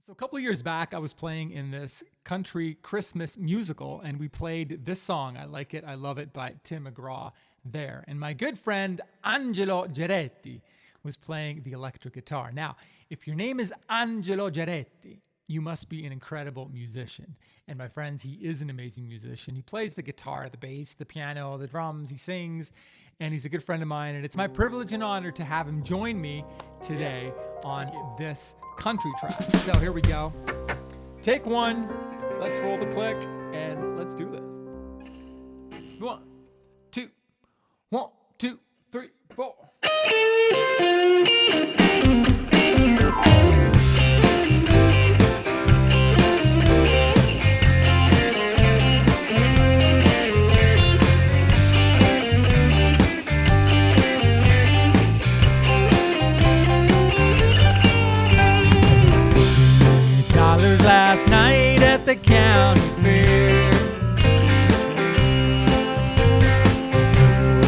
So a couple of years back, I was playing in this country Christmas musical, and we played this song, I Like It, I Love It, by Tim McGraw there. And my good friend Angelo Geretti was playing the electric guitar. Now, if your name is Angelo Geretti, you must be an incredible musician. And my friends, he is an amazing musician. He plays the guitar, the bass, the piano, the drums, he sings, and he's a good friend of mine. And it's my privilege and honor to have him join me today on this country track. So here we go. Take one. Let's roll the click and let's do this. 1, 2, 1, 2, 3, 4. Last night at the county fair,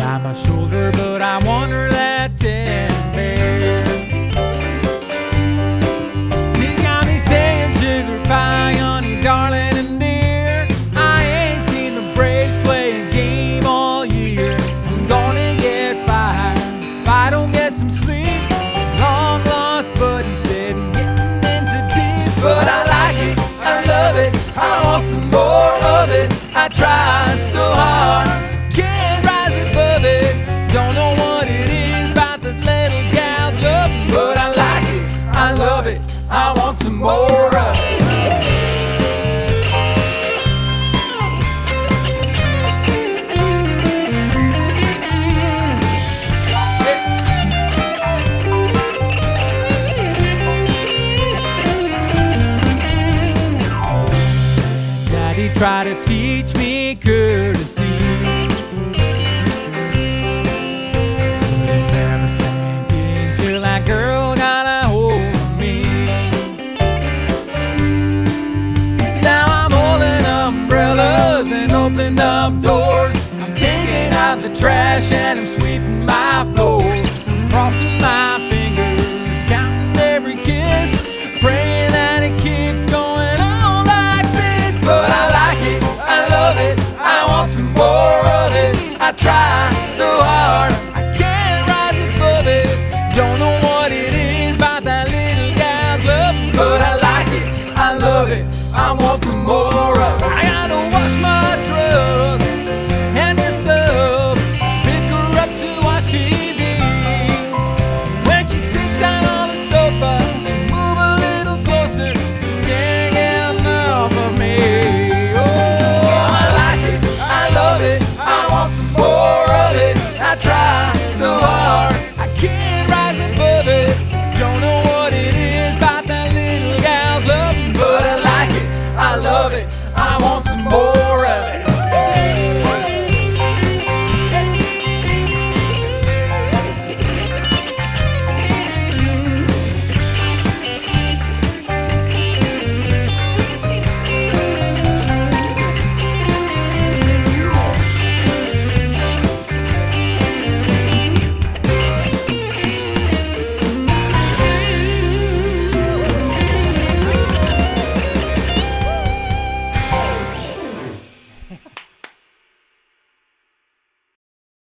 on my shoulder, but I wonder that teddy bear. She's got me saying sugar pie, honey, darling, and dear. I ain't seen the Braves play a game all year. I'm gonna get fired if I don't get some sleep. Long lost buddy said I'm getting into deep, but I love it, I want some more of it. I tried so hard, can't rise above it. Don't know what it is about the little gal's loving, but I like it, I love it, I want some more of it. Daddy tried to teach me courtesy, but it never sank in till that girl got a hold of me. Now I'm holding umbrellas and opening up doors. I'm taking out the trash and I'm sweeping my floor.